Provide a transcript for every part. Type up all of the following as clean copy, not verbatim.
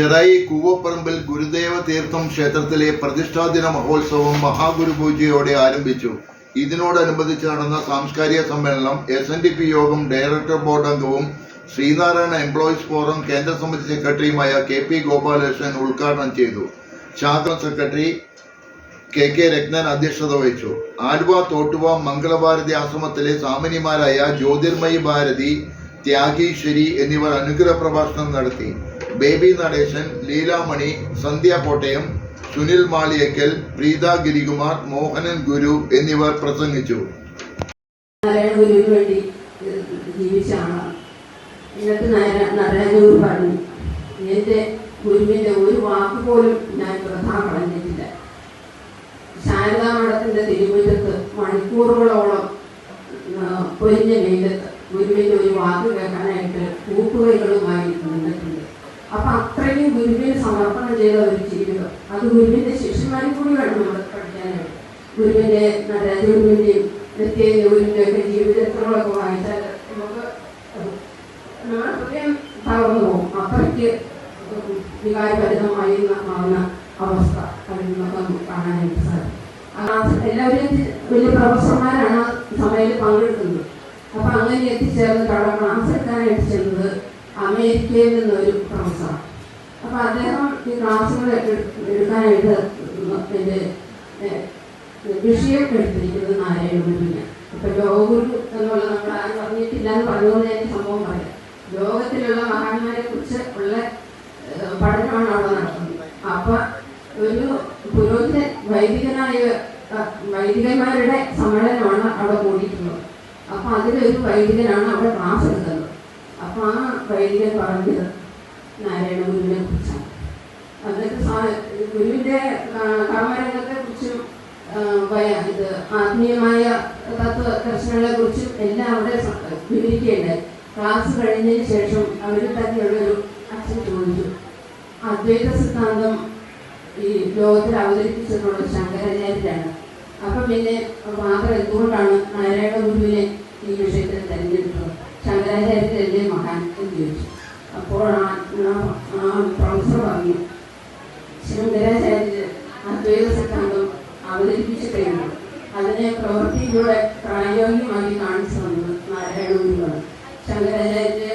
ചെറായി കൂവപ്പറമ്പിൽ ഗുരുദേവ തീർത്ഥം ക്ഷേത്രത്തിലെ പ്രതിഷ്ഠാദിന മഹോത്സവം മഹാഗുരുപൂജയോടെ ആരംഭിച്ചു. ഇതിനോടനുബന്ധിച്ച് നടന്ന സാംസ്കാരിക സമ്മേളനം SNDP യോഗം ഡയറക്ടർ ബോർഡ് അംഗവും ശ്രീനാരായണ എംപ്ലോയീസ് ഫോറം കേന്ദ്ര സമിതി സെക്രട്ടറിയുമായ KP ഗോപാലകൃഷ്ണൻ ഉദ്ഘാടനം ചെയ്തു. ശാഖാ സെക്രട്ടറി KK രത്നൻ അധ്യക്ഷത വഹിച്ചു. ആലുവ തോട്ടുവ മംഗളഭാരതി ആശ്രമത്തിലെ സാമാന്യമാരായ ജ്യോതിർമയി ഭാരതി, ത്യാഗീശ്വരി എന്നിവർ അനുഗ്രഹ പ്രഭാഷണം നടത്തി. ബേബി നടേശൻ, ലീലാമണി, സന്ധ്യ കോട്ടയം, സുനിൽ മാളിയക്കൽ, പ്രീത ഗിരികുമാർ, മോഹനൻ ഗുരു എന്നിവർ പ്രസംഗിച്ചു. എന്റെ ഗുരുവിന്റെ ഒരു വാക്കുപോലും ഞാൻ വൃഥാ കളഞ്ഞിട്ടില്ല. ശാരദാ മഠത്തിന്റെ തിരുമുറ്റത്ത് മണിക്കൂറുകളോളം പൊരിഞ്ഞ വെയിലത്ത് ഗുരുവിന്റെ ഒരു വാക്ക് കേൾക്കാനായിട്ട് കൂട്ടുകൈകളുമായി നിന്നിട്ടുണ്ട്. അപ്പൊ അത്രയും ഗുരുവിന് സമർപ്പണം ചെയ്ത ഒരു ജീവിതം, അത് ഗുരുവിന്റെ ശിഷ്യന്മാരും കൂടി വേണം നമ്മൾ പഠിക്കാനായിട്ട്. ഗുരുവിന്റെ നടരാജഗുരുവിന്റെയും നിത്യഗുരുവിന്റെ ഒക്കെ ജീവിതങ്ങളൊക്കെ വായിച്ചാൽ നമുക്ക് നമ്മുടെ ഹൃദയം തകർന്നു പോകും. അത്രയ്ക്ക് വികാരഭരിതമായി മാറുന്ന അവസ്ഥ അതിൽ നമുക്ക് കാണാനായിട്ട് സാധിക്കും. എല്ലാവരും വലിയ പ്രൊഫസർമാരാണ് സഭയിൽ പങ്കെടുക്കുന്നത്. അപ്പൊ അങ്ങനെ എത്തിച്ചേർന്ന് അവിടെ ക്ലാസ് എടുക്കാനായിട്ട് ചെന്നത് അമേരിക്കയിൽ നിന്നൊരു പ്രൊഫസറാണ്. അപ്പൊ അദ്ദേഹം ഈ ക്ലാസ്സുകൾ എടുക്കാനായിട്ട് എൻ്റെ വിഷയം എടുത്തിരിക്കുന്നത് നാരായണ ഗുരുവിനെ. ഇപ്പൊ ലോകഗുരു എന്നുള്ള നമ്മൾ ആരും പറഞ്ഞിട്ടില്ല എന്ന് പറഞ്ഞുകൊണ്ട് എനിക്ക് സംഭവം പറയാം. ലോകത്തിലുള്ള മഹാന്മാരെ കുറിച്ച് ഉള്ള പഠനമാണ് അവിടെ നടത്തുന്നത്. അപ്പൊ ഒരു പുരോഹിതൻ വൈദികന്മാരുടെ സമ്മേളനമാണ് അവിടെ കൂടിയിട്ടുള്ളത്. അപ്പൊ അതിലൊരു വൈദികനാണ് അവിടെ ക്ലാസ് എടുക്കുന്നത്. അപ്പൊ ആ വൈദികൻ പറഞ്ഞത് നാരായണ ഗുരുവിനെ കുറിച്ചാണ്. എന്നിട്ട് ഗുരുവിന്റെ കർമ്മരംഗത്തെ കുറിച്ചും ഇത് ആത്മീയമായ തത്വദർശനങ്ങളെ കുറിച്ചും എല്ലാം അവിടെ വിവരിക്കുകയുണ്ടായി. ക്ലാസ് കഴിഞ്ഞതിന് ശേഷം അവരിൽ തന്നെയുള്ളൊരു അച്ഛൻ ചോദിച്ചു, അദ്വൈത സിദ്ധാന്തം ഈ ലോകത്തിൽ അവതരിപ്പിച്ചിട്ടുള്ള ശങ്കരാചാര്യരാണ്. അപ്പൊ പിന്നെ മാത്രം എന്തുകൊണ്ടാണ് നാരായണ ഗുരുവിനെ ഈ വിഷയത്തിൽ തെരഞ്ഞെടുത്തത്? ശങ്കരാചാര്യരല്ലേ മഹാൻ എന്ന് ചോദിച്ചു. അപ്പോൾ ആ പ്രൊഫസർ പറഞ്ഞു, ശങ്കരാചാര്യര് അദ്വൈത സിദ്ധാന്തം അവതരിപ്പിച്ചിട്ടുണ്ട്. അതിനെ പ്രവൃത്തിയിലൂടെ പ്രായോഗികമായി കാണിച്ചു തന്നത് നാരായണ ഗുരുവാണ്. ശങ്കരാചാര്യര്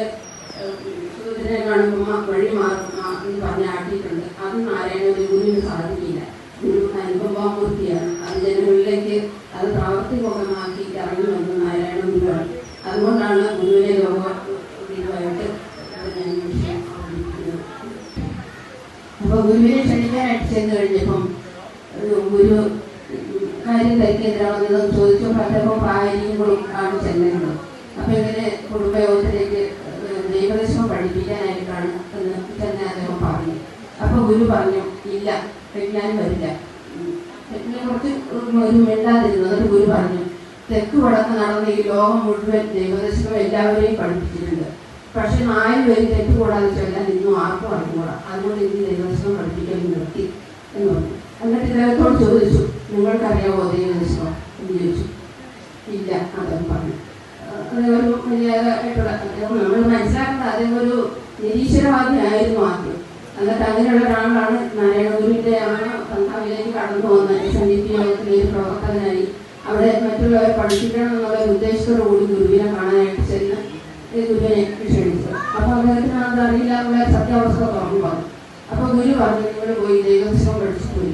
സൂര്യനെ കാണുമ്പോൾ വഴി മാറും എന്ന് പറഞ്ഞാട്ടിയിട്ടുണ്ട്. അത് നാരായണ ഗുരുവിന് സാധിക്കില്ല. ഗുരു അനുഭവമൂർത്തിയാണ്. അത് ജനങ്ങളിലേക്ക് അത് പ്രാവർത്തികമാക്കി ഇറങ്ങി വന്ന നാരായണ ഗുരുവാണ്. അതുകൊണ്ടാണ് ഗുരുവിനെ ലോകമായിട്ട് ഞാൻ വിഷയം അവതരിപ്പിക്കുന്നത്. അപ്പൊ ഗുരുവിനെ ക്ഷണിക്കാനായിട്ട് ചെന്ന് കഴിഞ്ഞപ്പം ഗുരു കാര്യം ധരിക്കേന്ദ്രമാണെന്ന് ചോദിച്ചു. പലപ്പോൾ പായങ്ങളും ആണ് ചെല്ലുന്നത്. അപ്പൊ ഇങ്ങനെ കുടുംബയോഗത്തിലേക്ക് ദൈവദശമം പഠിപ്പിക്കാനായിട്ടാണ് എന്ന് തന്നെ അദ്ദേഹം പറഞ്ഞു. അപ്പൊ ഗുരു പറഞ്ഞു, ഇല്ല, ഞാൻ വരില്ല. കുറച്ച് ഒരു മിണ്ടാതിരുന്നു. എന്നിട്ട് ഗുരു പറഞ്ഞു, തെക്ക് വടക്ക് നടന്ന ഈ ലോകം മുഴുവൻ ദൈവദശകം എല്ലാവരെയും പഠിപ്പിച്ചിട്ടുണ്ട്. പക്ഷെ 4 പേര് തെറ്റുകൂടാതെ ചൊല്ലാൻ ഇന്നും ആർക്കും അറിഞ്ഞുകൂടാ. അതുകൊണ്ട് ഇന്ന് ദൈവദശകം പഠിപ്പിക്കാൻ നിർത്തി എന്ന് പറഞ്ഞു. എന്നിട്ട് ഇദ്ദേഹത്തോട് ചോദിച്ചു, നിങ്ങൾക്കറിയാമോ ദൈവദശകം എന്ന് ചോദിച്ചു. ഇല്ല, അദ്ദേഹം പറഞ്ഞു. ഒരു വലിയതായിട്ടുള്ള നമ്മൾ മനസ്സിലാക്കേണ്ട അദ്ദേഹം ഒരു നിരീശ്വരവാദിയായിരുന്നു ആദ്യം. എന്നിട്ട് അങ്ങനെയുള്ള ഒരാളാണ് നാരായണ ഗുരുവിന്റെ പന്ഥാവിലേക്ക് കടന്നു വന്നത്. SNDP യോഗത്തിലെ ഒരു പ്രവർത്തകനായി അവിടെ മറ്റുള്ളവരെ പഠിപ്പിക്കണം എന്നുള്ള ഉദ്ദേശത്തോടുകൂടി ഗുരുവിനെ കാണാനായിട്ട് ചെന്ന് ഗുരുവിനെ ക്ഷണിച്ചു. അപ്പൊ അദ്ദേഹത്തിന് അത് അറിയില്ല എന്നുള്ള സത്യാവസ്ഥ തുറന്നു പറഞ്ഞു. അപ്പൊ ഗുരു പറഞ്ഞു, നിങ്ങൾ പോയി ദൈവദശകം പഠിച്ചു പോയി.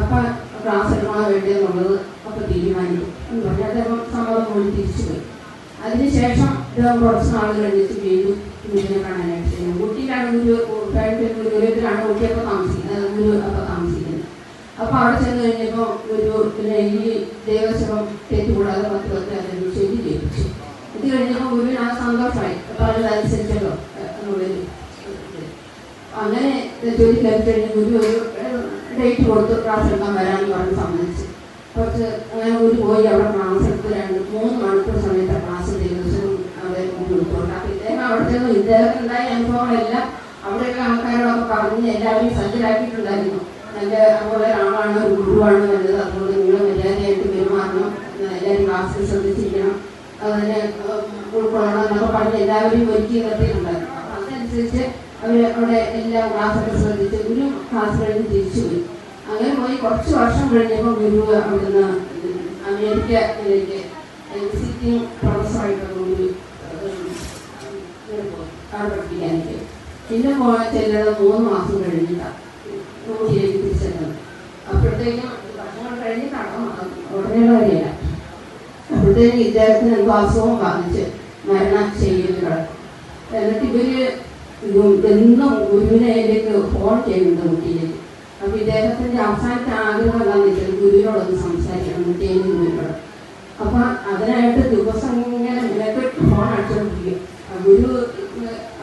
അപ്പൊ ക്ലാസ് എടുക്കണോ വേണ്ടിയെന്നുള്ളത് അപ്പൊ തീരുമാനിക്കും എന്ന് പറഞ്ഞു. അദ്ദേഹം സമ്മതം കൂടി തിരിച്ചു പോയി. അതിനുശേഷം അദ്ദേഹം കുറച്ച് നാൾ കഴിഞ്ഞിട്ട് വീണ്ടും ഗുരുവിനെ കാണാനായിട്ട് ചെയ്യുന്നു. ഊട്ടിയിലാണ് ഗുരുവിലാണ് ഊട്ടിയപ്പോൾ താമസിക്കുന്നത്. ഗുരു അപ്പോൾ താമസിക്കുന്നത്. അപ്പൊ അവിടെ ചെന്ന് കഴിഞ്ഞപ്പോൾ ഗുരു പിന്നെ ഈ ദേവസ്വം തെറ്റുകൂടാതെ 10 ശരി ജയിപ്പിച്ചു. ഇത് കഴിഞ്ഞപ്പോൾ ഗുരുവിന് ആ സന്തോഷമായി. അപ്പൊ അതനുസരിച്ചല്ലോ എന്നുള്ളൊരു അങ്ങനെ ജോലി കഴിഞ്ഞ് ഗുരു ഒരു ഡേറ്റ് കൊടുത്ത് ക്ലാസ് എടുക്കാൻ വരാമെന്ന് പറഞ്ഞ് സമ്മതിച്ചു. കുറച്ച് അങ്ങനെ ഗുരു പോയി അവിടെ ക്ലാസ് എടുത്ത് 3 മണിക്കൂർ സമയത്തെ ക്ലാസ് ദിവസവും അവിടെ കൊടുത്തോണ്ട്. അപ്പൊ ഇദ്ദേഹം അവിടെ ചെന്നു. ഇദ്ദേഹത്തിന് ഉണ്ടായ അനുഭവങ്ങളെല്ലാം അവിടെയുള്ള ആൾക്കാരോടൊക്കെ പറഞ്ഞ് എല്ലാവരെയും സജ്ജരാക്കിയിട്ടുണ്ടായിരുന്നു. നല്ല അതുപോലെ ഒരാളാണ്, ഒരു ഗുരുവാണ് നല്ലത്. അതുകൊണ്ട് നിങ്ങൾ മര്യാദയായിട്ട് പെരുമാറണം, എല്ലാവരും ക്ലാസ്സിൽ ശ്രദ്ധിച്ചിരിക്കണം, അതിനെ ഉൾക്കൊള്ളണം എന്നൊക്കെ പറഞ്ഞ് എല്ലാവരെയും ഒരുക്കി നിർത്തിയിട്ടുണ്ടായിരുന്നു. അപ്പൊ അതനുസരിച്ച് അവിടെ എല്ലാ ക്ലാസ്സൊക്കെ ശ്രദ്ധിച്ച് ഒരു ക്ലാസ് കഴിഞ്ഞ് തിരിച്ചു പോയി. അങ്ങനെ പോയി കുറച്ച് വർഷം കഴിഞ്ഞപ്പോൾ ഗുരു അവിടുന്ന് അമേരിക്കയിലേക്ക് വിസിറ്റിംഗ് പ്രൊഫസറായിട്ട് ഗുരു അവിടെ പഠിപ്പിക്കാനായിട്ട്. പിന്നെ ചെല്ലുന്നത് 3 മാസം കഴിഞ്ഞിട്ടാണ് ഊട്ടിയിലേക്ക് തിരിച്ചെത്തുന്നത്. അപ്പോഴത്തേക്കും വർഷങ്ങൾ കഴിഞ്ഞിട്ടാണോ ഉടനെയുള്ള കാര്യമില്ല. അപ്പോഴത്തേക്കും ഇദ്ദേഹത്തിന് എന്തോ അസുഖം ബാധിച്ച് മരണം ചെയ്ത് കിടക്കും. എന്നിട്ട് ഇവര് എന്നും ഗുരുവിനേക്ക് ഫോൺ ചെയ്യുന്നുണ്ട് ഊട്ടിയിലേക്ക്. അപ്പോൾ ഇദ്ദേഹത്തിൻ്റെ അവസാനത്തെ ആഗ്രഹം എന്താണെന്ന് വെച്ചാൽ ഗുരുവിനോടൊന്ന് സംസാരിക്കണം, ഊട്ടിയിൽ ഗുരുവിനോട്. അപ്പം അതിനായിട്ട് ദിവസം ഇങ്ങനെ നിനക്ക് ഫോൺ അടിച്ചുകൊണ്ടിരിക്കും. ഗുരു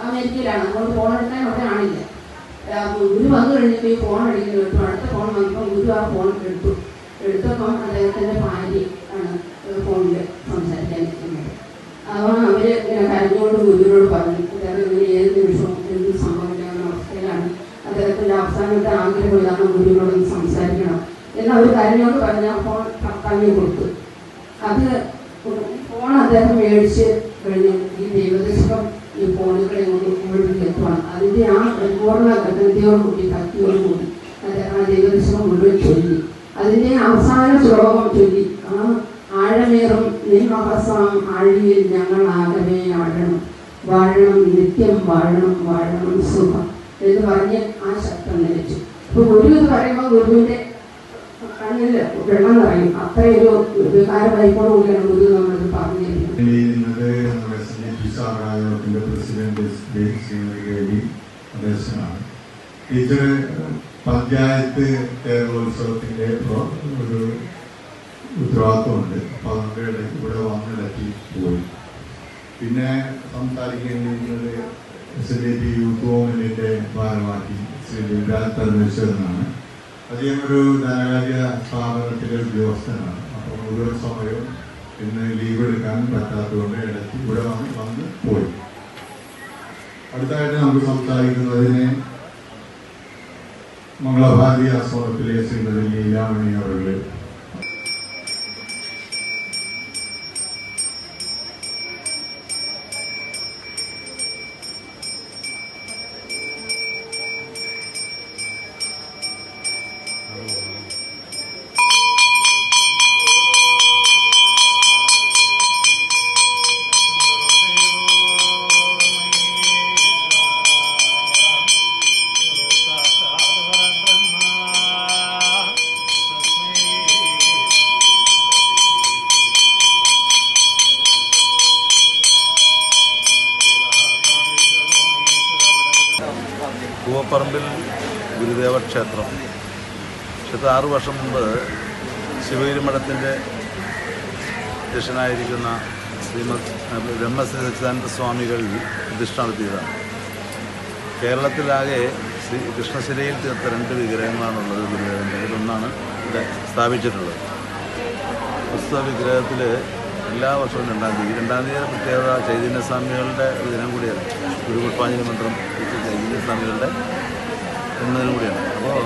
അമേരിക്കയിലാണ്, അതുകൊണ്ട് ഫോൺ എടുക്കാൻ അവിടെ ആണില്ല. ഗുരു വന്നു കഴിഞ്ഞപ്പോൾ ഈ ഫോൺ അടിക്കുന്നത് കേട്ടു. അടുത്ത ഫോൺ വന്നപ്പോൾ ഗുരു ആ ഫോൺ എടുത്തപ്പം അദ്ദേഹത്തിൻ്റെ ഭാര്യ ആണ് ഫോണിൽ സംസാരിക്കാൻ നിൽക്കുന്നത്. അപ്പോൾ അവർ ഇങ്ങനെ കരഞ്ഞുകൊണ്ട് ഗുരുവിനോട് പറഞ്ഞു, അദ്ദേഹം ഇങ്ങനെ ഏത് നിമിഷവും എന്ത് സംഭവിക്കാവുന്ന അവസ്ഥയിലാണ്, അദ്ദേഹത്തിൻ്റെ അവസാനത്തെ ആഗ്രഹം ഇതാണ്, ഗുരുവിനോടൊന്ന് സംസാരിക്കണം എന്ന് അവർ കരഞ്ഞോട് പറഞ്ഞ ഫോൺ ഭർത്താവിനെ കൊടുത്തു. അത് ഫോൺ അദ്ദേഹം മേടിച്ച് കഴിഞ്ഞു. ഈ ദൈവദശകം ഈ ഫോണുകളെ മുഴുവൻ എത്തുവാണ്. അതിൻ്റെ ആ പൂർണ്ണ ഗതയോടുകൂടി ഭക്തിയോടുകൂടി അദ്ദേഹം ആ ദൈവദശകം മുഴുവൻ ചൊല്ലി. അതിൻ്റെ അവസാന ശ്ലോകം ചൊല്ലി, ആ ആഴമേറും നിൻമഹസാം ആഴിയിൽ ഞങ്ങൾ ആകമേ ആഴണം, വാഴണം നിത്യം, വാഴണം വാഴണം സുഖം എന്ന് പറഞ്ഞ് ആ ശബ്ദം നിലച്ചു. ഇപ്പോൾ ഗുരു എന്ന് പറയുമ്പോൾ ഗുരുവിൻ്റെ കണ്ണിൽ വെള്ളം നിറയും. അത്രയൊരു വികാരവായ്പോടുകൂടിയാണ് ഗുരു നമ്മളിത് പറഞ്ഞിരിക്കുന്നത്. ടീച്ചർ പഞ്ചായത്ത് കേരളോത്സവത്തിൻ്റെ ഒരു ഉത്തരവാദിത്വമുണ്ട്. അപ്പോൾ അതുകൊണ്ട് ഇവിടെ വന്നിടക്കി പോയി. പിന്നെ സംസാരിക്കേണ്ടിയിരുന്നത് SNDP യൂത്ത് മൂവ്മെൻറ്റിൻ്റെ ഭാരവാഹി ശ്രീ ലിംഗരാജ് പരമേശ്വരനാണ്. അദ്ദേഹം ഒരു ധനകാര്യ സ്ഥാപനത്തിലെ ഉദ്യോഗസ്ഥനാണ്. അപ്പോൾ മുഴുവൻ സമയവും ഇന്ന് ലീവ് എടുക്കാൻ പറ്റാത്തതുകൊണ്ട് ഇടയ്ക്ക് ഇവിടെ വന്ന് പോയി. അടുത്തായിട്ട് നമുക്ക് സംസാരിക്കുന്നതിന് മംഗളഭാരതി ആശ്രമത്തിലെ ശ്രീമതി ലീലാമണി അവരുടെ പൂവപ്പറമ്പിൽ ഗുരുദേവ ക്ഷേത്രം 6 വർഷം മുമ്പ് ശിവഗിരി മഠത്തിൻ്റെ അധ്യക്ഷനായിരിക്കുന്ന ശ്രീമദ് ബ്രഹ്മശ്രീ സച്ചിദാനന്ദ സ്വാമികൾ പ്രതിഷ്ഠ നടത്തിയതാണ്. കേരളത്തിലാകെ ശ്രീ കൃഷ്ണശിലയിൽ തീർത്ത 2 വിഗ്രഹങ്ങളാണുള്ളത് ഗുരുദേവൻ്റെ. ഇതിലൊന്നാണ് ഇവിടെ സ്ഥാപിച്ചിട്ടുള്ളത്. പ്രസ്തുത വിഗ്രഹത്തിൽ എല്ലാ വർഷവും 2-ാം തീയതി പ്രത്യേകത ചൈതന്യസ്വാമികളുടെ ദിനം കൂടിയാണ്. ഗുരുപുഷ്പാഞ്ജലി മന്ത്രം ചൈതന്യസ്വാമികളുടെ എന്നതിനും കൂടിയാണ്. അപ്പോൾ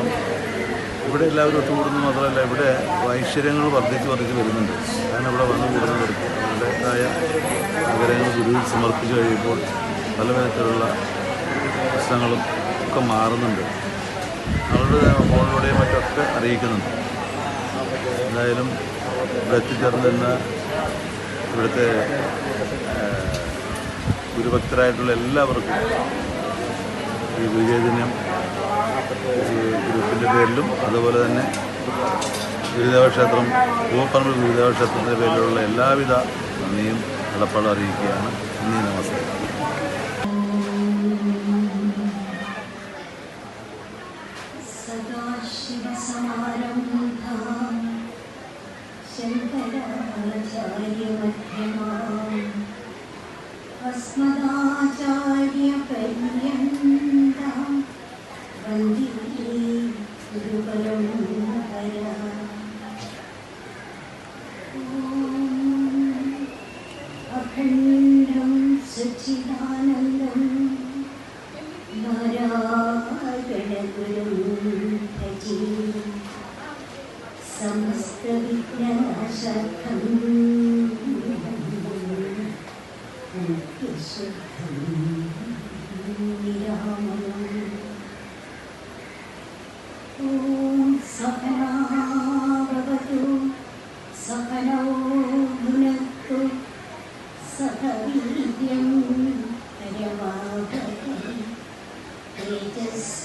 ഇവിടെ എല്ലാവരും ഒത്തുകൂടുന്നത് മാത്രമല്ല, ഇവിടെ ഐശ്വര്യങ്ങൾ വർദ്ധിച്ച് വരുന്നുണ്ട്. കാരണം ഇവിടെ വന്നു കൂടുന്നവർക്ക് അവരുടേതായ ആഗ്രഹങ്ങൾ ഗുരുവിൽ സമർപ്പിച്ചു കഴിയുമ്പോൾ പല വിധത്തിലുള്ള പ്രശ്നങ്ങളും ഒക്കെ മാറുന്നുണ്ട്. അവരുടെ ഫോണിലൂടെയും മറ്റൊക്കെ അറിയിക്കുന്നുണ്ട്. എന്തായാലും ഇവിടെ എത്തിച്ചേർന്നിരുന്ന ഇവിടുത്തെ ഗുരുഭക്തരായിട്ടുള്ള എല്ലാവർക്കും ഈ ഗുരുചൈതന്യം ഗ്രൂപ്പിൻ്റെ പേരിലും അതുപോലെ തന്നെ ഗുരുദേവക്ഷേത്രം പൂവപ്പറമ്പിൽ ഗുരുദേവക്ഷേത്രത്തിൻ്റെ പേരിലുള്ള എല്ലാവിധ നന്ദിയും കടപ്പാടും അറിയിക്കുകയാണ്. നന്ദി, നമസ്തേ. अखण्डं सच्चिदानन्दं नारायणगुरुं भजे समस्तविघ्ननाशकं नित्यशुद्धं निरामयम्.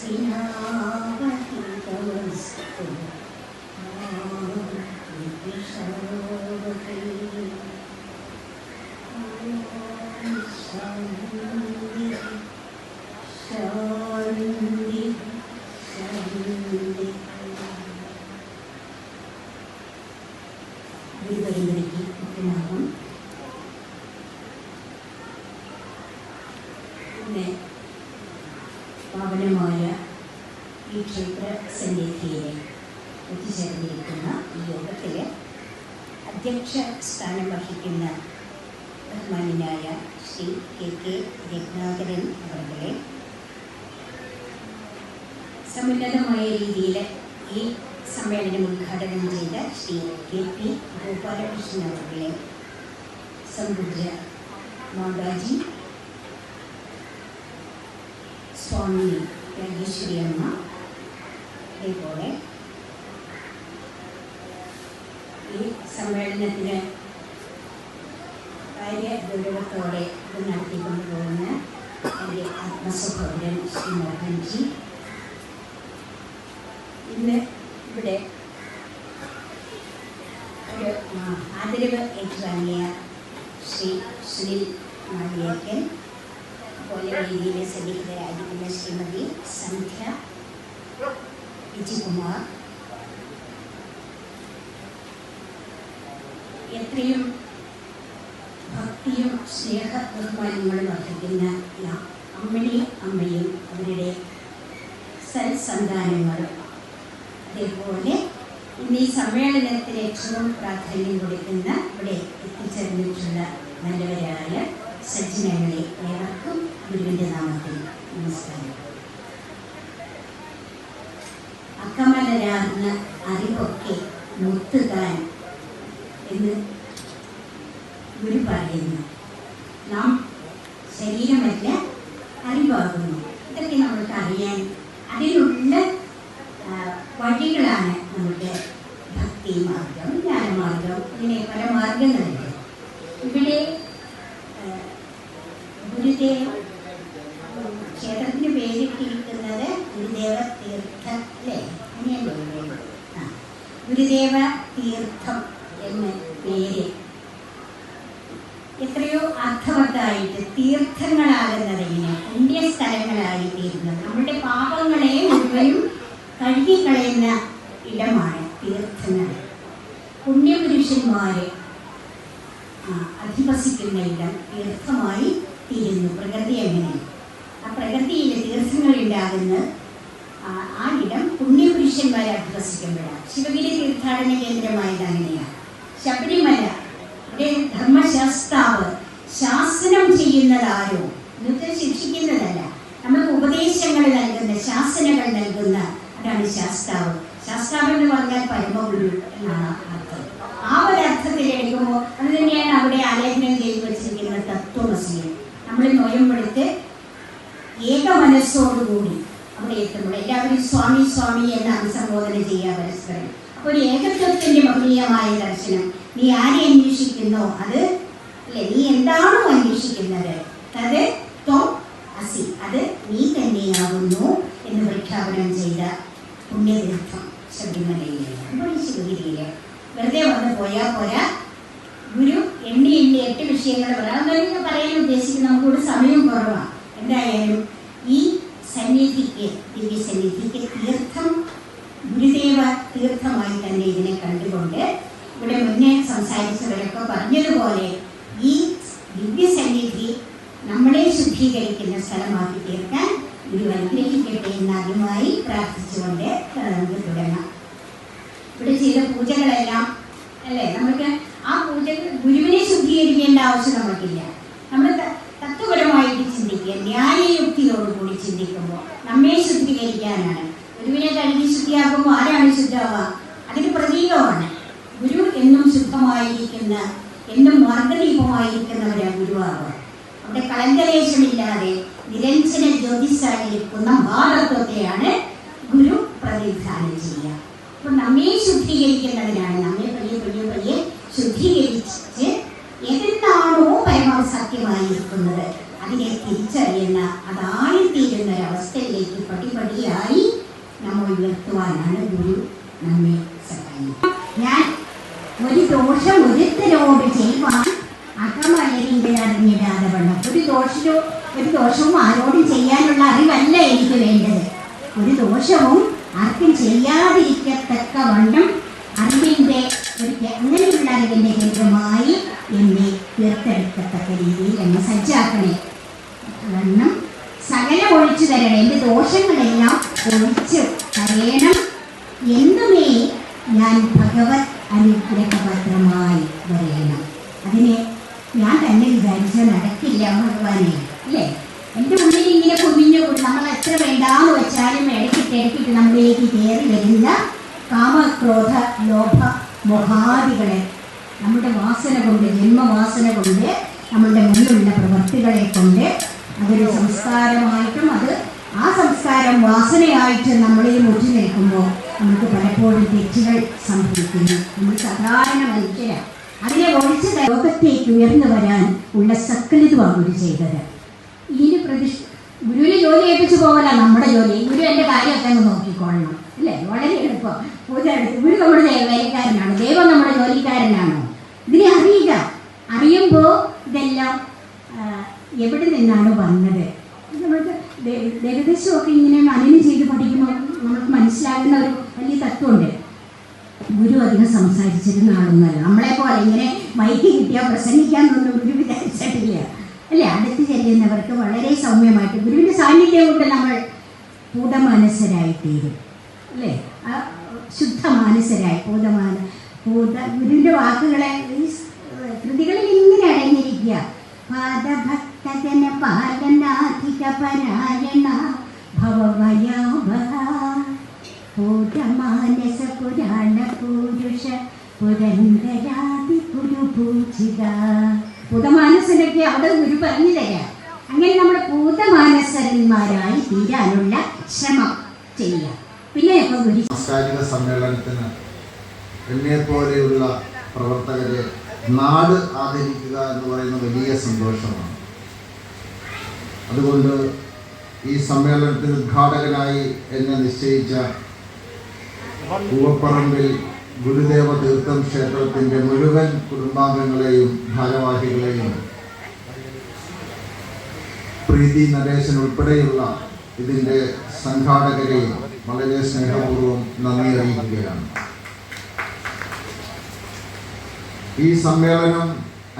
സ്നേഹാവഹിതമസ്തു ശാന്തി ശാന്തി. ഗുരുപരമ്പരയ്ക്ക് മുഖ്യമാകും ഇന്ന് പാവനമായ ഈ ക്ഷേത്ര സന്നിധിയിൽ എത്തിച്ചേർന്നിരിക്കുന്ന ഈ യോഗത്തിൽ അധ്യക്ഷ സ്ഥാനം വഹിക്കുന്ന ബഹുമാന്യനായ ശ്രീ KK രത്നാകരൻ അവരുടെ സമുന്നതമായ രീതിയിൽ ഈ സമ്മേളനം ഉദ്ഘാടനം ചെയ്ത ശ്രീ KP ഗോപാലകൃഷ്ണൻ അവരുടെ സംബുദ്ധ മാതാജി സ്വാമി രാജേശ്വരി അമ്മ, അതേപോലെ ഈ സമ്മേളനത്തിന് കാര്യഗൗരവത്തോടെ ഇത് നടത്തിക്കൊണ്ടുപോകുന്ന എൻ്റെ ആത്മസഹോദരൻ ശ്രീ മോഹൻജി, ഇന്ന് ഇവിടെ ഒരു ആദരവ് ഏറ്റുവാങ്ങിയ ശ്രീ സുനിൽ മാളിയേക്കൻ, അതുപോലെ രീതിയിലെ സന്നിഹിതരായിരിക്കുന്ന ശ്രീമതി സന്ധ്യ വിജികുമാർ, എത്രയും ഭക്തിയും സ്നേഹ ബഹുമാനങ്ങളും അർഹിക്കുന്ന അമ്മണി അമ്മയും അവരുടെ സൽസന്താനങ്ങളും, അതേപോലെ ഇന്ന് ഈ സമ്മേളനത്തിന് ഏറ്റവും പ്രാധാന്യം കൊടുക്കുന്ന ഇവിടെ എത്തിച്ചേർന്നിട്ടുള്ള നല്ലവരായ സജ്ജനങ്ങളെ ഏവർക്കും ഗുരുവിൻ്റെ നാമത്തിൽ നമസ്കാരം. അക്കമലരാർന്ന അറിവൊക്കെ മുത്തുകാൻ എന്ന് ഗുരു പറയുന്നു. നാം ശരീരമല്ല അറിവാകുന്നു. ഇതൊക്കെ നമ്മൾക്ക് അറിയാൻ അതിനുള്ള വഴികളാണ് നമുക്ക് ഭക്തി മാർഗം, ജ്ഞാനമാർഗം, ഇങ്ങനെ പല മാർഗങ്ങളുണ്ട്. ഇവിടെ ഗുരുദേവ ക്ഷേത്രത്തിന് പേരിട്ടിരിക്കുന്നത് ഗുരുദേവ തീർത്ഥ അല്ലേ, അങ്ങനെയല്ലേ? ഗുരുദേവ തീർത്ഥം എന്ന പേര് എത്രയോ അർത്ഥവത്തായിട്ട് തീർത്ഥങ്ങളാകുന്നതിന് പുണ്യസ്ഥലങ്ങളായി തീരുന്നത്, നമ്മുടെ പാപങ്ങളെ മുഴുവനും കഴുകിക്കളയുന്ന ഇടമാണ് തീർത്ഥങ്ങൾ. പുണ്യപുരുഷന്മാരെ അധിവസിക്കുന്ന ഇടം തീർത്ഥമായി തീരുന്നു. പ്രകൃതി എങ്ങനെ ആ പ്രകൃതിയിൽ തീർത്ഥങ്ങൾ ഉണ്ടാകുന്ന ആ ഇടം പുണ്യപുരുഷന്മാരെ അധിവസിക്കുമ്പോഴാണ്. ശിവഗിരി തീർത്ഥാടന കേന്ദ്രമായത് അങ്ങനെയാണ്. ശബരിമല ഇവിടെ ധർമ്മശാസ്താവ് ശാസനം ചെയ്യുന്നതാരോ, ഇന്നത്തെ ശിക്ഷിക്കുന്നതല്ല, നമുക്ക് ഉപദേശങ്ങൾ നൽകുന്ന, ശാസനകൾ നൽകുന്ന, അതാണ് ശാസ്താവ്. ശാസ്താവ് എന്ന് പറഞ്ഞാൽ പരമഗുരു എന്നാണ് അർത്ഥം. ആ ഒരു അർത്ഥത്തിൽ എടുക്കുമ്പോൾ അത് തന്നെയാണ് അവിടെ ആലേഖനം ചെയ്തു വച്ചിരിക്കുന്ന തത്വമസി. നമ്മൾ നോയമ്പെടുത്ത് ഏക മനസ്സോടുകൂടി അവിടെ എത്തുമ്പോൾ എല്ലാവരും സ്വാമി സ്വാമി എന്ന് അഭിസംബോധന ചെയ്യുക പരസ്പരം. അപ്പോൾ ഒരു ഏകത്വത്തിൻ്റെ മഹനീയമായ ദർശനം. നീ ആരെ അന്വേഷിക്കുന്നോ അത് അല്ലെ, നീ എന്താണോ അന്വേഷിക്കുന്നത് അത് ത്വം അസി, അത് നീ തന്നെയാകുന്നു എന്ന് പ്രഖ്യാപനം ചെയ്ത പുണ്യതീർത്ഥം ശബരിമലയിലെ. അപ്പോൾ ഈ ശിവഗിരിയിലെ വെറുതെ വന്ന് പോയാൽ പോരാ, ഗുരു എണ്ണി 8 വിഷയങ്ങൾ പറയാൻ പറയാൻ ഉദ്ദേശിക്കുന്നത്. നമുക്കിവിടെ സമയം കുറവാണ്. എന്തായാലും ഈ സന്നിധിക്ക്, ദിവ്യസന്നിധിക്ക് തീർത്ഥം ഗുരുദേവ തീർത്ഥമായി തന്നെ ഇതിനെ കണ്ടുകൊണ്ട് ഇവിടെ മുന്നേ സംസാരിച്ചവരൊക്കെ പറഞ്ഞതുപോലെ ഈ ദിവ്യസന്നിധി നമ്മളെ ശുദ്ധീകരിക്കുന്ന സ്ഥലമാക്കി തീർക്കാൻ ഗുരു അനുഗ്രഹിക്കട്ടെ എന്ന് ആദ്യമായി പ്രാർത്ഥിച്ചുകൊണ്ട് നമുക്ക് തുടങ്ങാം. ഇവിടെ ചെയ്ത പൂജകളെല്ലാം അല്ലേ, നമുക്ക് ആ പൂജ ഗുരുവിനെ ശുദ്ധീകരിക്കേണ്ട ആവശ്യം നമുക്കില്ല. നമ്മൾ തത്വപരമായിട്ട് ചിന്തിക്കുക, ന്യായയുക്തിയോടുകൂടി ചിന്തിക്കുമ്പോൾ നമ്മെ ശുദ്ധീകരിക്കാനാണ്. ഗുരുവിനെ കഴുകി ശുദ്ധിയാക്കുമ്പോൾ ആരാണ് ശുദ്ധമാവുക? അതിന് പ്രതീകമാണ്. ഗുരു എന്നും ശുദ്ധമായിരിക്കുന്ന, എന്നും മാർഗദീപമായിരിക്കുന്നവരാണ് ഗുരുവാവുക. അവിടെ കളങ്കലേശമില്ലാതെ നിരഞ്ജന ജ്യോതിസായിരിക്കുന്ന ഭാരത്വത്തെയാണ് ഗുരു പ്രതിനിധാനം ചെയ്യുക. അപ്പം നമ്മെ ശുദ്ധീകരിക്കുന്നതിനാണ്, നമ്മെ പയ്യെ ശുദ്ധീകരിച്ച് ഏതെന്നാണോ പരമസത്യമായിരിക്കുന്നത് അതിനെ തിരിച്ചറിയുന്ന, അതായിത്തീരുന്ന ഒരവസ്ഥയിലേക്ക് പടിപടിയായി ഉയർത്തുവാനാണ് ഗുരു നമ്മെ സഹായിക്കുന്നത്. ഞാൻ ഒരു ദോഷം ഒരുത്തരോട് ചെയ്യുവാൻ അകമലരിൻ്റെ അറിഞ്ഞിടാതെ വേണം. ഒരു ദോഷവും ആരോടും ചെയ്യാനുള്ള അറിവല്ല എനിക്ക് വേണ്ടത്. ഒരു ദോഷവും ആർക്കും ചെയ്യാതിരിക്കത്തക്ക വണ്ണം അറിവിൻ്റെ അങ്ങനെയുള്ള അറിവിൻ്റെ കേന്ദ്രമായി എന്നെ തീർത്തെടുക്കത്തക്ക രീതിയിൽ എന്നെ സജ്ജാക്കണേ. വണ്ണം സകല ഒഴിച്ചു തരണം. എൻ്റെ ദോഷങ്ങളെല്ലാം ഒഴിച്ച് തരയണം. എന്നുമേ ഞാൻ ഭഗവത് അനുഗ്രഹപത്രമായി പറയണം. അതിനെ ഞാൻ തന്നെ വിചാരിച്ചാൽ നടക്കില്ല ഭഗവാനെ, അല്ലേ? എൻ്റെ ഉള്ളിൽ ഇങ്ങനെ കുമിഞ്ഞു നമ്മൾ എത്ര വേണ്ടാന്ന് വെച്ചാലും ഇടയ്ക്കിട്ട് നമ്മളിലേക്ക് കയറി വരുന്ന കാമക്രോധ ലോഭ മോഹാദികളെ നമ്മുടെ വാസന കൊണ്ട്, ജന്മവാസന കൊണ്ട്, നമ്മളുടെ മുന്നിലുള്ള പ്രവൃത്തികളെ കൊണ്ട് അതൊരു സംസ്കാരമായിട്ടും ആ സംസ്കാരം വാസനയായിട്ട് നമ്മളിൽ മുറ്റി നിൽക്കുമ്പോൾ നമുക്ക് പലപ്പോഴും തെറ്റുകൾ സംഭവിക്കുന്നു. നമ്മൾ സാധാരണ മനുഷ്യരാണ്. അതിനെ ഒഴിച്ച് ലോകത്തേക്ക് ഉയർന്നു വരാൻ ഉള്ള സകലതുമാണ് ഗുരു ചെയ്തത്. ഇതിന് ഗുരുവിനെ ജോലി ഏൽപ്പിച്ചു പോകല നമ്മുടെ ജോലി. ഗുരു എൻ്റെ കാര്യമൊക്കെ അങ്ങ് നോക്കിക്കൊള്ളണം, അല്ലേ? വളരെ എളുപ്പം. ഗുരു നമ്മുടെ വേലക്കാരനാണ്, ദൈവം നമ്മുടെ ജോലിക്കാരനാണോ? ഇതിനെ അറിയുമ്പോൾ ഇതെല്ലാം എവിടെ നിന്നാണ് വന്നത് നമുക്ക് ഏകദേശമൊക്കെ ഇങ്ങനെ മനനം ചെയ്ത് പഠിക്കുമ്പോൾ നമുക്ക് മനസ്സിലാകുന്ന ഒരു വലിയ തത്വമുണ്ട്. ഗുരു അധികം സംസാരിച്ചിരുന്ന ആളൊന്നുമല്ല. നമ്മളെപ്പോലെ ഇങ്ങനെ മൈക്ക് കിട്ടിയാൽ പ്രസംഗിക്കാമെന്നൊന്നും ഗുരു വിചാരിച്ചിട്ടില്ല, അല്ലേ? അടുത്ത് ചെല്ലുന്നവർക്ക് വളരെ സൗമ്യമായിട്ട് ഗുരുവിൻ്റെ സാന്നിധ്യം കൊണ്ട് നമ്മൾ പൂതമാനസരായിത്തീരും, അല്ലേ? ശുദ്ധമാനസരായി ഗുരുവിൻ്റെ വാക്കുകളെ ഈ കൃതികളിൽ ഇങ്ങനെ അടങ്ങിയിരിക്കുക. പാദഭക്തജന പാലനാധിക പരായണ ഭവഭയാഭ പൂതമാനസ പുരാണ പുരുഷ പുരന്തരാതി പുരുപൂജിത. പൂതമാനസനൊക്കെ അവിടെ ഗുരു പറഞ്ഞു തരാം. അങ്ങനെ നമ്മൾ പൂതമാനസന്മാരായി തീരാനുള്ള ശ്രമം ചെയ്യാം. പിന്നെ സാംസ്കാരിക സമ്മേളനത്തിന് എന്നെ പോലെയുള്ള പ്രവർത്തകരെ നാട് ആദരിക്കുക എന്ന് പറയുന്ന വലിയ സന്തോഷമാണ്. അതുകൊണ്ട് ഈ സമ്മേളനത്തിന് ഉദ്ഘാടകനായി എന്നെ നിശ്ചയിച്ച പൂവപ്പറമ്പിൽ ഗുരുദേവ തീർത്ഥം ക്ഷേത്രത്തിൻ്റെ മുഴുവൻ കുടുംബാംഗങ്ങളെയും ഭാരവാഹികളെയും പ്രീതി നരേശൻ ഉൾപ്പെടെയുള്ള ഇതിൻ്റെ സംഘാടകരെയും വളരെ സ്നേഹപൂർവ്വം നന്ദി അറിയിക്കുകയാണ്. ഈ സമ്മേളനം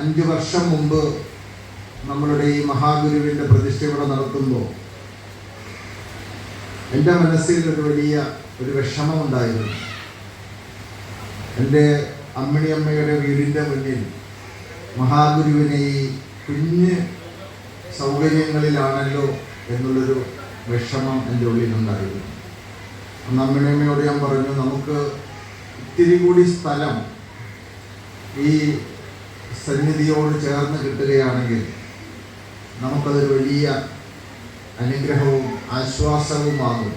5 വർഷം മുമ്പ് നമ്മളുടെ ഈ മഹാഗുരുവിൻ്റെ പ്രതിഷ്ഠ ഇവിടെ നടത്തുമ്പോൾ എൻ്റെ മനസ്സിൽ ഒരു വിഷമമുണ്ടായിരുന്നു. എൻ്റെ അമ്മിണിയമ്മയുടെ വീടിൻ്റെ മുന്നിൽ മഹാഗുരുവിനെ ഈ കുഞ്ഞ് സൗകര്യങ്ങളിലാണല്ലോ എന്നുള്ളൊരു വിഷമം എൻ്റെ ഉള്ളിലുണ്ടായിരുന്നു. അന്ന് അമ്മിണിയമ്മയോട് ഞാൻ പറഞ്ഞു, നമുക്ക് ഇത്തിരി കൂടി സ്ഥലം ഈ സന്നിധിയോട് ചേർന്ന് കിട്ടുകയാണെങ്കിൽ നമുക്കതൊരു വലിയ അനുഗ്രഹവും ആശ്വാസവുമാകും.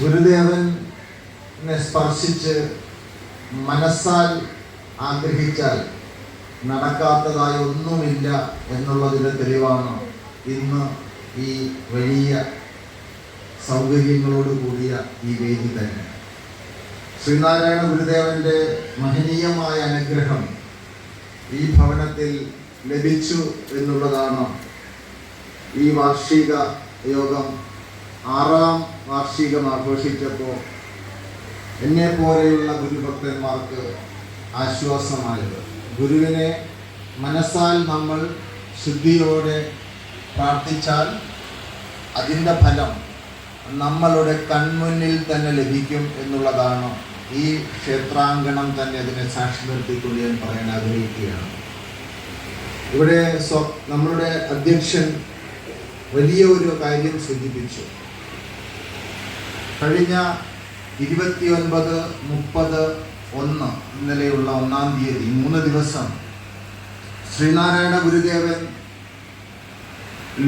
ഗുരുദേവനെ സ്പർശിച്ച് മനസ്സാൽ ആഗ്രഹിച്ചാൽ നടക്കാത്തതായി ഒന്നുമില്ല എന്നുള്ളതിൻ്റെ തെളിവാണ് ഇന്ന് ഈ വലിയ സൗകര്യങ്ങളോട് കൂടിയ ഈ വേദി തന്നെ. ശ്രീനാരായണ ഗുരുദേവൻ്റെ മഹനീയമായ അനുഗ്രഹം ഈ ഭവനത്തിൽ ലഭിച്ചു എന്നുള്ളതാണ് ഈ വാർഷിക യോഗം 6ാം വാർഷികം ആഘോഷിച്ചപ്പോൾ എന്നെ പോലെയുള്ള ഗുരുഭക്തന്മാർക്ക് ആശ്വാസമായത്. ഗുരുവിനെ മനസ്സാൽ നമ്മൾ ശുദ്ധിയോടെ പ്രാർത്ഥിച്ചാൽ അതിൻ്റെ ഫലം നമ്മളുടെ കൺമുന്നിൽ തന്നെ ലഭിക്കും എന്നുള്ളതാണ് ഈ ക്ഷേത്രാങ്കണം തന്നെ അതിനെ സാക്ഷി നിർത്തിക്കൊണ്ട് ഞാൻ പറയാൻ ആഗ്രഹിക്കുകയാണ്. ഇവിടെ നമ്മളുടെ അധ്യക്ഷൻ വലിയ ഒരു കാര്യം സൂചിപ്പിച്ചു. കഴിഞ്ഞ 29, 30, 1 ഇന്നലെയുള്ള 1-ാം തീയതി 3 ദിവസം ശ്രീനാരായണ ഗുരുദേവൻ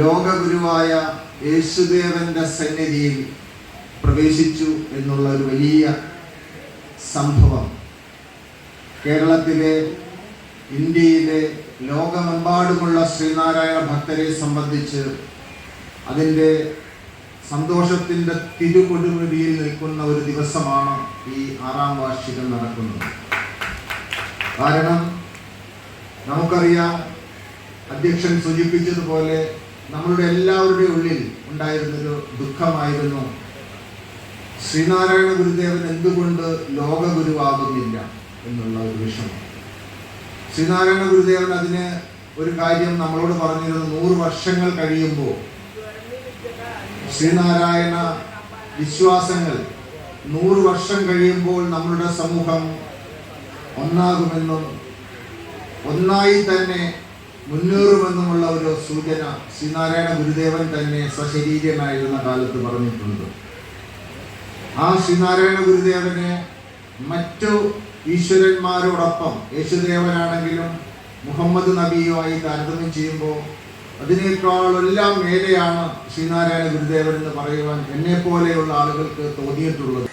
ലോകഗുരുവായ യേശുദേവന്റെ സന്നിധിയിൽ പ്രവേശിച്ചു എന്നുള്ള ഒരു വലിയ സംഭവം കേരളത്തിലെ, ഇന്ത്യയിലെ, ലോകമെമ്പാടുമുള്ള ശ്രീനാരായണ ഭക്തരെ സംബന്ധിച്ച് അതിൻ്റെ സന്തോഷത്തിൻ്റെ തിരുകൊടുമുടിയിൽ നിൽക്കുന്ന ഒരു ദിവസമാണ് ഈ 6ാം വാർഷികം നടക്കുന്നത്. കാരണം നമുക്കറിയാം, അധ്യക്ഷൻ സൂചിപ്പിച്ചതുപോലെ നമ്മളുടെ എല്ലാവരുടെയും ഉള്ളിൽ ഉണ്ടായിരുന്നൊരു ദുഃഖമായിരുന്നു ശ്രീനാരായണ ഗുരുദേവൻ എന്തുകൊണ്ട് ലോകഗുരുവാകുന്നില്ല എന്നുള്ള ഒരു വിഷമം. ശ്രീനാരായണ ഗുരുദേവൻ അതിന് ഒരു കാര്യം നമ്മളോട് പറഞ്ഞിരുന്നു. 100 വർഷങ്ങൾ കഴിയുമ്പോൾ ശ്രീനാരായണ വിശ്വാസങ്ങൾ 100 വർഷം കഴിയുമ്പോൾ നമ്മളുടെ സമൂഹം ഒന്നാകുമെന്നും ഒന്നായി തന്നെ മുന്നേറുമെന്നുമുള്ള ഒരു സൂചന ശ്രീനാരായണ ഗുരുദേവൻ തന്നെ സശരീരനായിരുന്ന കാലത്ത് പറഞ്ഞിട്ടുണ്ട്. ആ ശ്രീനാരായണ ഗുരുദേവനെ മറ്റു ഈശ്വരന്മാരോടൊപ്പം യേശുദേവനാണെങ്കിലും മുഹമ്മദ് നബിയുമായി താരതമ്യം ചെയ്യുമ്പോൾ അതിനേക്കാളെല്ലാം മേലെയാണ് ശ്രീനാരായണ ഗുരുദേവൻ എന്ന് പറയുവാൻ എന്നെ പോലെയുള്ള ആളുകൾക്ക് തോന്നിയിട്ടുള്ളത്.